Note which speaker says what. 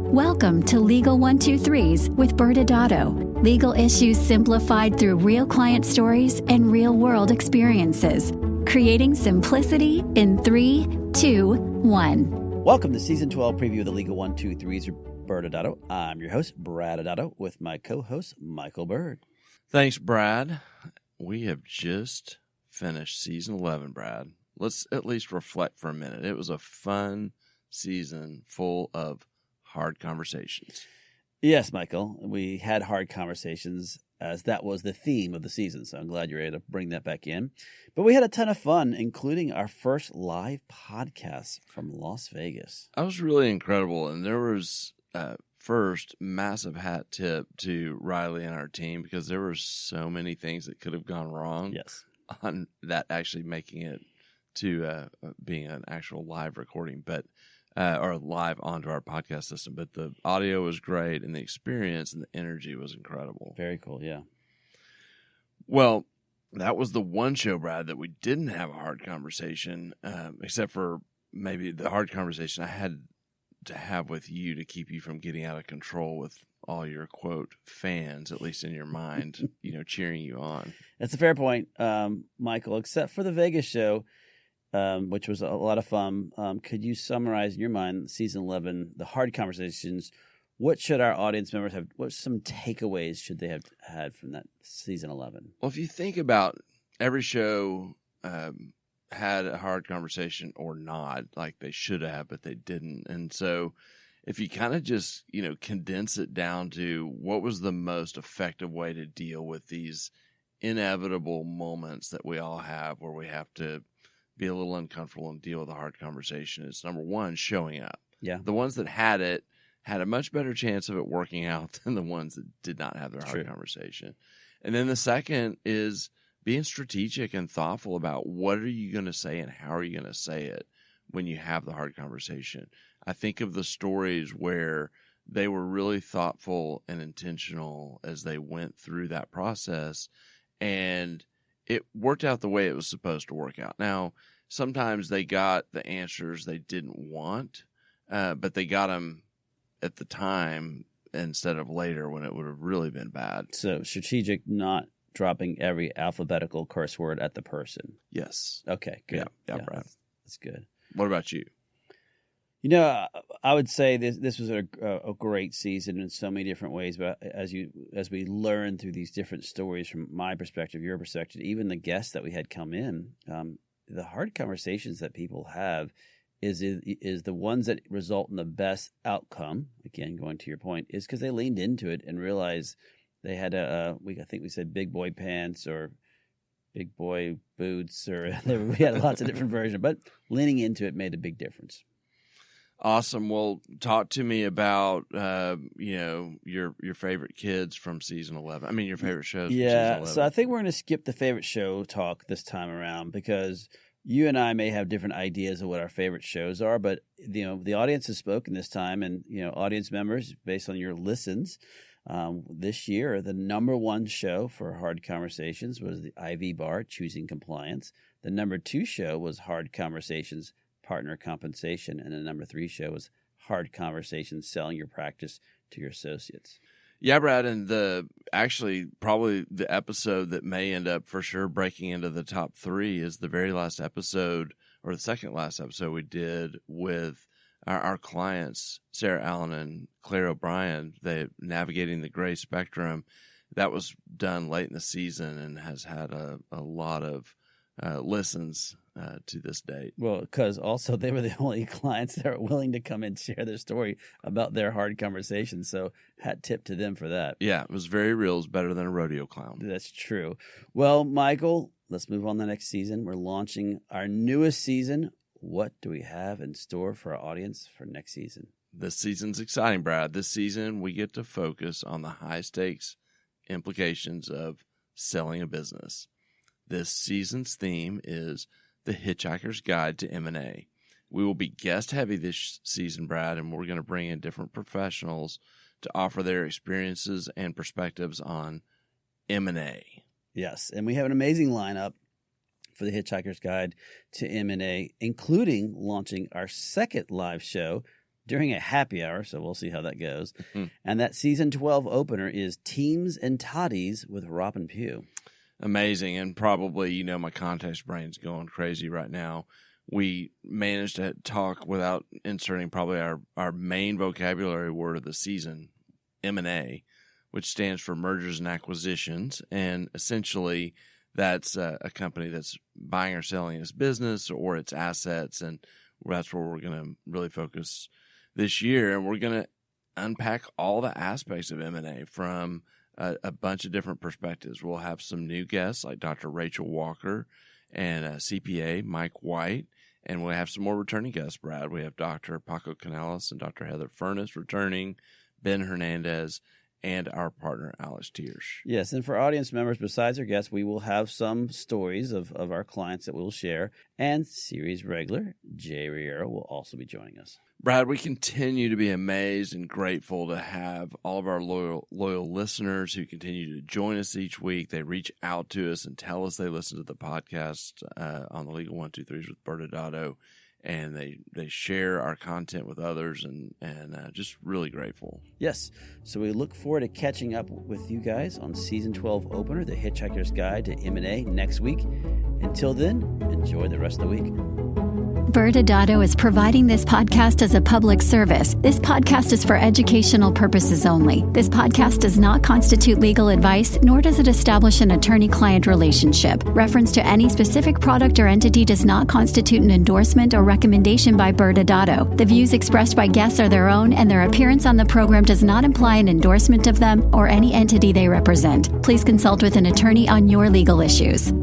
Speaker 1: Welcome to Legal 123s with ByrdAdatto. Legal issues simplified through real client stories and real-world experiences. Creating simplicity in 3, 2, 1.
Speaker 2: Welcome to Season 12 preview of the Legal 123s with ByrdAdatto. I'm your host, ByrdAdatto, with my co-host, Michael Byrd.
Speaker 3: Thanks, Brad. We have just finished Season 11, Brad. Let's at least reflect for a minute. It was a fun season full of hard conversations.
Speaker 2: Yes, Michael. We had hard conversations as that was the theme of the season, so I'm glad you're able to bring that back in. But we had a ton of fun, including our first live podcast from Las Vegas.
Speaker 3: That was really incredible, and there was first massive hat tip to Riley and our team because there were so many things that could have gone wrong.
Speaker 2: Yes,
Speaker 3: on that actually making it to being an actual live recording, but or live onto our podcast system. But the audio was great, and the experience and the energy was incredible.
Speaker 2: Very cool, yeah.
Speaker 3: Well, that was the one show, Brad, that we didn't have a hard conversation, except for maybe the hard conversation I had to have with you to keep you from getting out of control with all your, quote, fans, at least in your mind, cheering you on.
Speaker 2: That's a fair point, Michael, except for the Vegas show, which was a lot of fun. Could you summarize in your mind Season 11, the hard conversations? What should our audience members have? What some takeaways should they have had from that Season 11?
Speaker 3: Well, if you think about every show had a hard conversation or not, like they should have, but they didn't. And so if you kind of just, condense it down to what was the most effective way to deal with these inevitable moments that we all have where we have to be a little uncomfortable and deal with a hard conversation, it's number one, showing up.
Speaker 2: Yeah.
Speaker 3: The ones that had it had a much better chance of it working out than the ones that did not have their hard conversation. And then the second is being strategic and thoughtful about what are you going to say and how are you going to say it when you have the hard conversation. I think of the stories where they were really thoughtful and intentional as they went through that process, and it worked out the way it was supposed to work out. Now, sometimes they got the answers they didn't want, but they got them at the time instead of later when it would have really been bad.
Speaker 2: So strategic, not dropping every alphabetical curse word at the person.
Speaker 3: Yes.
Speaker 2: Okay, good.
Speaker 3: Yeah, Brad.
Speaker 2: That's good.
Speaker 3: What about you?
Speaker 2: I would say this was a great season in so many different ways. But as we learn through these different stories from my perspective, your perspective, even the guests that we had come in, the hard conversations that people have is the ones that result in the best outcome. Again, going to your point, is because they leaned into it and realized they had I think we said big boy pants or big boy boots, or we had lots of different versions, but leaning into it made a big difference.
Speaker 3: Awesome. Well, talk to me about your favorite kids from Season 11. I mean, your favorite shows. From Season 11.
Speaker 2: So I think we're going to skip the favorite show talk this time around because you and I may have different ideas of what our favorite shows are, but the audience has spoken this time, and audience members, based on your listens, this year the number one show for hard conversations was the IV Bar, Choosing Compliance. The number 2 show was Hard Conversations, Partner Compensation, and the number 3 show was Hard Conversations, Selling Your Practice to Your Associates.
Speaker 3: Yeah, Brad, and probably the episode that may end up for sure breaking into the top 3 is the very last episode, or the second last episode we did with our clients, Sarah Allen and Claire O'Brien. They navigating the gray spectrum. That was done late in the season and has had a lot of listens to this date.
Speaker 2: Well, because also they were the only clients that were willing to come and share their story about their hard conversations. So hat tip to them for that.
Speaker 3: Yeah, it was very real. It was better than a rodeo clown.
Speaker 2: That's true. Well, Michael, let's move on to the next season. We're launching our newest season. What do we have in store for our audience for next season?
Speaker 3: This season's exciting, Brad. This season, we get to focus on the high-stakes implications of selling a business. This season's theme is The Hitchhiker's Guide to M&A. We will be guest-heavy this season, Brad, and we're going to bring in different professionals to offer their experiences and perspectives on M&A.
Speaker 2: Yes, and we have an amazing lineup for The Hitchhiker's Guide to M&A, including launching our second live show, during a happy hour, so we'll see how that goes. And that season 12 opener is Teams and Toddies with Robin Pugh.
Speaker 3: Amazing, and probably, my context brain's going crazy right now. We managed to talk without inserting probably our main vocabulary word of the season, M&A, which stands for mergers and acquisitions. And essentially, that's a company that's buying or selling its business or its assets. And that's where we're going to really focus this year. And we're going to unpack all the aspects of M&A from a bunch of different perspectives. We'll have some new guests like Dr. Rachel Walker and CPA Mike White. And we'll have some more returning guests, Brad. We have Dr. Paco Canales and Dr. Heather Furness returning, Ben Hernandez, and our partner, Alex Tiers.
Speaker 2: Yes, and for audience members, besides our guests, we will have some stories of our clients that we will share. And series regular, Jay Riero, will also be joining us.
Speaker 3: Brad, we continue to be amazed and grateful to have all of our loyal listeners who continue to join us each week. They reach out to us and tell us they listen to the podcast on the Legal 1-2-3s with ByrdAdatto, and they share our content with others, and just really grateful.
Speaker 2: Yes, so we look forward to catching up with you guys on Season 12 Opener, The Hitchhiker's Guide to M&A, next week. Until then, enjoy the rest of the week.
Speaker 1: ByrdAdatto is providing this podcast as a public service. This podcast is for educational purposes only. This podcast does not constitute legal advice, nor does it establish an attorney-client relationship. Reference to any specific product or entity does not constitute an endorsement or recommendation by ByrdAdatto. The views expressed by guests are their own, and their appearance on the program does not imply an endorsement of them or any entity they represent. Please consult with an attorney on your legal issues.